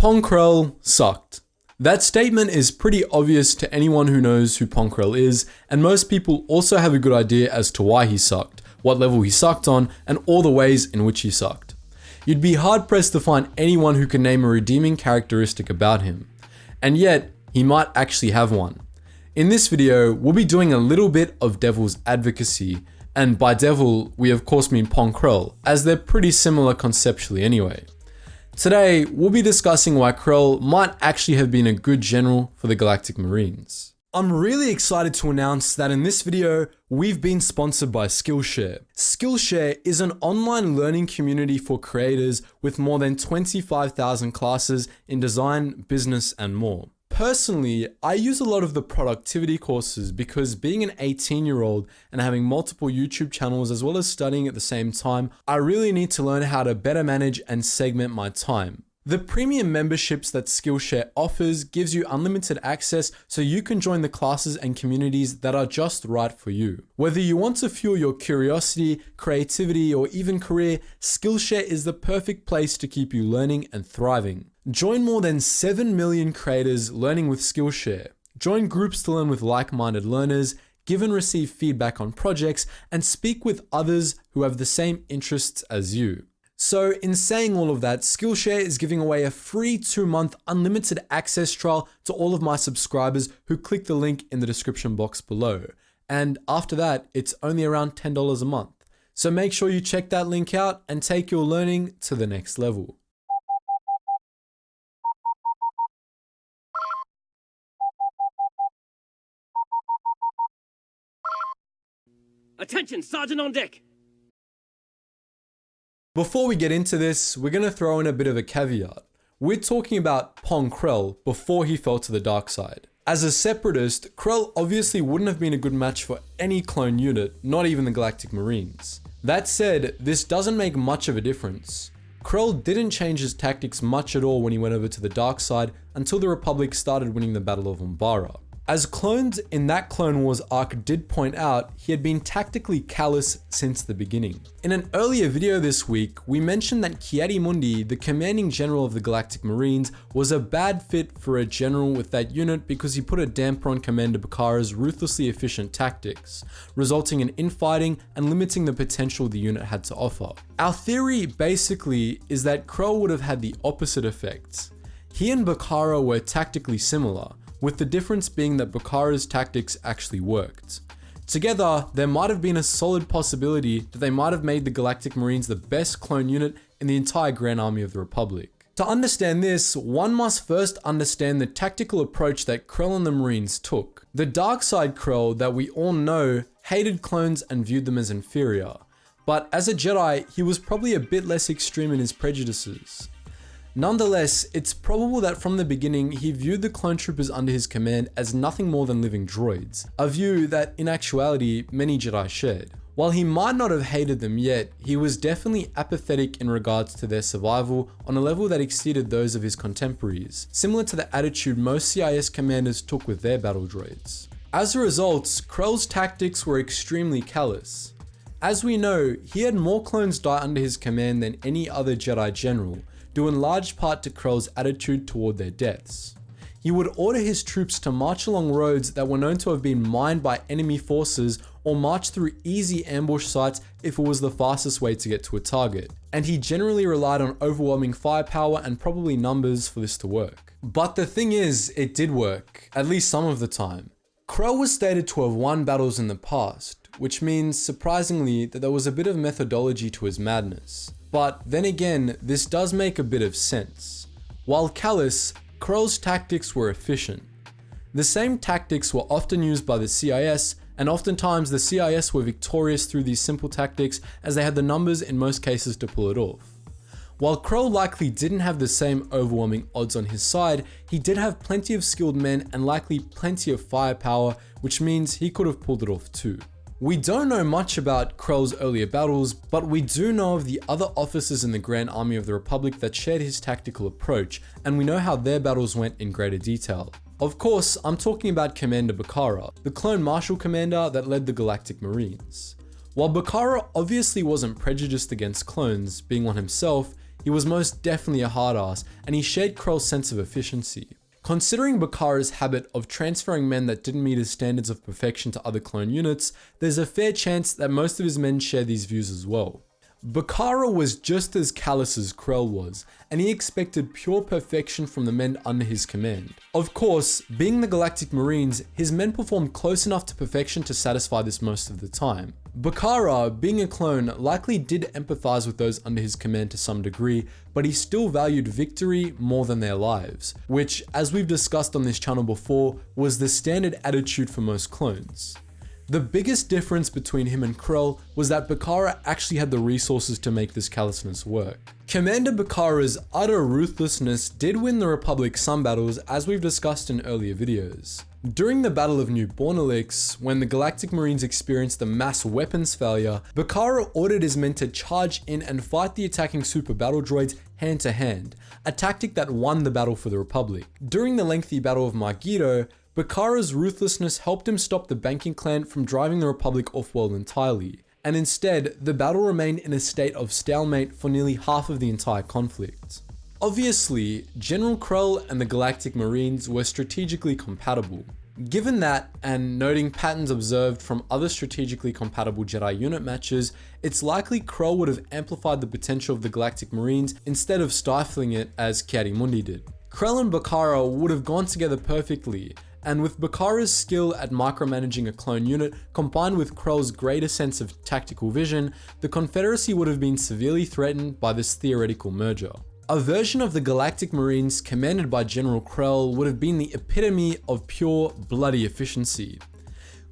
Pong Krell sucked. That statement is pretty obvious to anyone who knows who Pong Krell is, and most people also have a good idea as to why he sucked, what level he sucked on, and all the ways in which he sucked. You'd be hard pressed to find anyone who can name a redeeming characteristic about him. And yet, he might actually have one. In this video, we'll be doing a little bit of devil's advocacy, and by devil, we of course mean Pong Krell, as they're pretty similar conceptually anyway. Today, we'll be discussing why Krell might actually have been a good general for the Galactic Marines. I'm really excited to announce that in this video, we've been sponsored by Skillshare. Skillshare is an online learning community for creators with more than 25,000 classes in design, business, and more. Personally, I use a lot of the productivity courses because being an 18-year-old and having multiple YouTube channels as well as studying at the same time, I really need to learn how to better manage and segment my time. The premium memberships that Skillshare offers gives you unlimited access so you can join the classes and communities that are just right for you. Whether you want to fuel your curiosity, creativity, or even career, Skillshare is the perfect place to keep you learning and thriving. Join more than 7 million creators learning with Skillshare. Join groups to learn with like-minded learners, give and receive feedback on projects, and speak with others who have the same interests as you. So in saying all of that, Skillshare is giving away a free 2-month unlimited access trial to all of my subscribers who click the link in the description box below. And after that, it's only around $10 a month. So make sure you check that link out and take your learning to the next level. Attention, Sergeant on deck! Before we get into this, we're going to throw in a bit of a caveat. We're talking about Pong Krell before he fell to the dark side. As a separatist, Krell obviously wouldn't have been a good match for any clone unit, not even the Galactic Marines. That said, this doesn't make much of a difference. Krell didn't change his tactics much at all when he went over to the dark side until the Republic started winning the Battle of Umbara. As clones in that Clone Wars arc did point out, he had been tactically callous since the beginning. In an earlier video this week, we mentioned that Ki-Adi-Mundi, the commanding general of the Galactic Marines, was a bad fit for a general with that unit because he put a damper on Commander Bakara's ruthlessly efficient tactics, resulting in infighting and limiting the potential the unit had to offer. Our theory basically is that Krell would have had the opposite effect. He and Bakara were tactically similar, with the difference being that Bakara's tactics actually worked. Together, there might have been a solid possibility that they might have made the Galactic Marines the best clone unit in the entire Grand Army of the Republic. To understand this, one must first understand the tactical approach that Krell and the Marines took. The dark side Krell that we all know hated clones and viewed them as inferior, but as a Jedi, he was probably a bit less extreme in his prejudices. Nonetheless, it's probable that from the beginning he viewed the clone troopers under his command as nothing more than living droids, a view that in actuality many Jedi shared. While he might not have hated them yet, he was definitely apathetic in regards to their survival on a level that exceeded those of his contemporaries, similar to the attitude most CIS commanders took with their battle droids. As a result, Krell's tactics were extremely callous. As we know, he had more clones die under his command than any other Jedi general, due in large part to Krell's attitude toward their deaths. He would order his troops to march along roads that were known to have been mined by enemy forces or march through easy ambush sites if it was the fastest way to get to a target, and he generally relied on overwhelming firepower and probably numbers for this to work. But the thing is, it did work, at least some of the time. Krell was stated to have won battles in the past, which means, surprisingly, that there was a bit of methodology to his madness. But then again, this does make a bit of sense. While callous, Krell's tactics were efficient. The same tactics were often used by the CIS, and oftentimes the CIS were victorious through these simple tactics as they had the numbers in most cases to pull it off. While Krell likely didn't have the same overwhelming odds on his side, he did have plenty of skilled men and likely plenty of firepower, which means he could have pulled it off too. We don't know much about Krell's earlier battles, but we do know of the other officers in the Grand Army of the Republic that shared his tactical approach, and we know how their battles went in greater detail. Of course, I'm talking about Commander Bakara, the clone marshal commander that led the Galactic Marines. While Bakara obviously wasn't prejudiced against clones, being one himself, he was most definitely a hard ass, and he shared Krell's sense of efficiency. Considering Bakara's habit of transferring men that didn't meet his standards of perfection to other clone units, there's a fair chance that most of his men share these views as well. Bakara was just as callous as Krell was, and he expected pure perfection from the men under his command. Of course, being the Galactic Marines, his men performed close enough to perfection to satisfy this most of the time. Bakara, being a clone, likely did empathize with those under his command to some degree, but he still valued victory more than their lives, which, as we've discussed on this channel before, was the standard attitude for most clones. The biggest difference between him and Krell was that Bakara actually had the resources to make this callousness work. Commander Bakara's utter ruthlessness did win the Republic some battles, as we've discussed in earlier videos. During the Battle of New Bornolix, when the Galactic Marines experienced a mass weapons failure, Bakara ordered his men to charge in and fight the attacking super battle droids hand to hand, a tactic that won the battle for the Republic. During the lengthy Battle of Magneto, Bakara's ruthlessness helped him stop the Banking Clan from driving the Republic off-world entirely, and instead, the battle remained in a state of stalemate for nearly half of the entire conflict. Obviously, General Krell and the Galactic Marines were strategically compatible. Given that, and noting patterns observed from other strategically compatible Jedi unit matches, it's likely Krell would have amplified the potential of the Galactic Marines instead of stifling it as Ki-Adi-Mundi did. Krell and Bakara would have gone together perfectly, and with Bakara's skill at micromanaging a clone unit combined with Krell's greater sense of tactical vision, the Confederacy would have been severely threatened by this theoretical merger. A version of the Galactic Marines commanded by General Krell would have been the epitome of pure, bloody efficiency.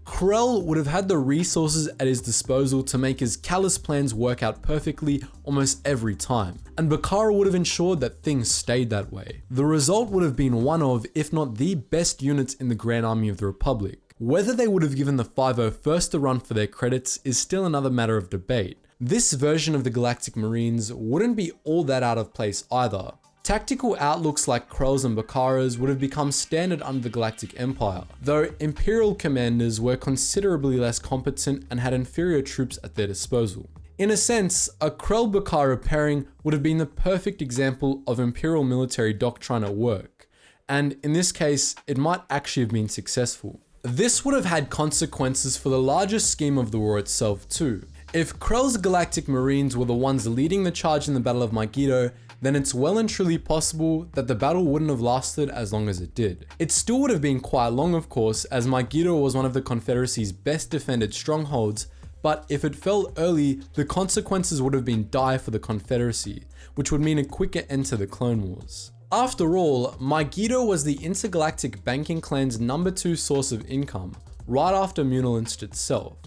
Krell would have had the resources at his disposal to make his callous plans work out perfectly almost every time, and Bakara would have ensured that things stayed that way. The result would have been one of, if not the best units in the Grand Army of the Republic. Whether they would have given the 501st a run for their credits is still another matter of debate. This version of the Galactic Marines wouldn't be all that out of place either. Tactical outlooks like Krell's and Bakara's would have become standard under the Galactic Empire, though Imperial commanders were considerably less competent and had inferior troops at their disposal. In a sense, a Krell-Bakara pairing would have been the perfect example of Imperial military doctrine at work, and in this case, it might actually have been successful. This would have had consequences for the larger scheme of the war itself too. If Krell's Galactic Marines were the ones leading the charge in the Battle of Magneto, then it's well and truly possible that the battle wouldn't have lasted as long as it did. It still would have been quite long, of course, as Magneto was one of the Confederacy's best defended strongholds, but if it fell early, the consequences would have been dire for the Confederacy, which would mean a quicker end to the Clone Wars. After all, Magneto was the intergalactic banking clan's #2 source of income, right after Munilinst itself.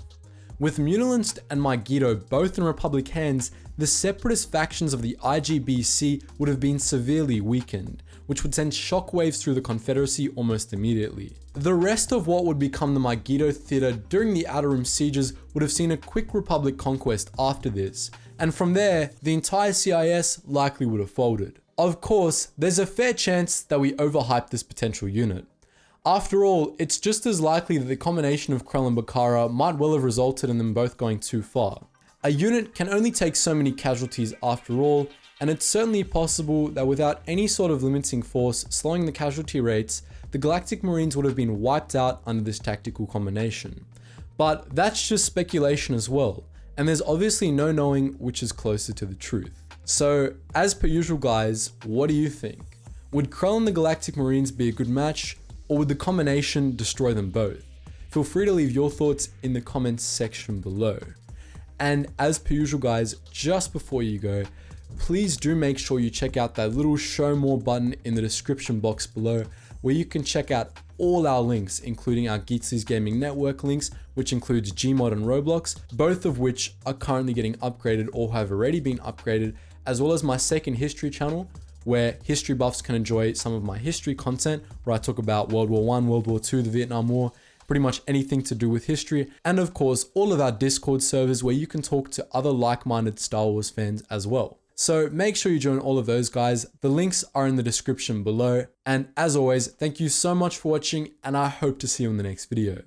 With Munilinst and Magneto both in Republic hands, the separatist factions of the IGBC would have been severely weakened, which would send shockwaves through the Confederacy almost immediately. The rest of what would become the Magneto theater during the Outer Rim sieges would have seen a quick Republic conquest after this, and from there, the entire CIS likely would have folded. Of course, there's a fair chance that we overhyped this potential unit. After all, it's just as likely that the combination of Krell and Bakara might well have resulted in them both going too far. A unit can only take so many casualties after all, and it's certainly possible that without any sort of limiting force slowing the casualty rates, the Galactic Marines would have been wiped out under this tactical combination. But that's just speculation as well, and there's obviously no knowing which is closer to the truth. So, as per usual guys, what do you think? Would Krell and the Galactic Marines be a good match, or would the combination destroy them both? Feel free to leave your thoughts in the comments section below. And as per usual guys, just before you go, please do make sure you check out that little show more button in the description box below, where you can check out all our links, including our Geetsly's Gaming Network links, which includes Gmod and Roblox, both of which are currently getting upgraded or have already been upgraded, as well as my second history channel, where history buffs can enjoy some of my history content, where I talk about World War I, World War II, the Vietnam War, pretty much anything to do with history, and of course, all of our Discord servers where you can talk to other like-minded Star Wars fans as well. So make sure you join all of those guys. The links are in the description below. And as always, thank you so much for watching, and I hope to see you in the next video.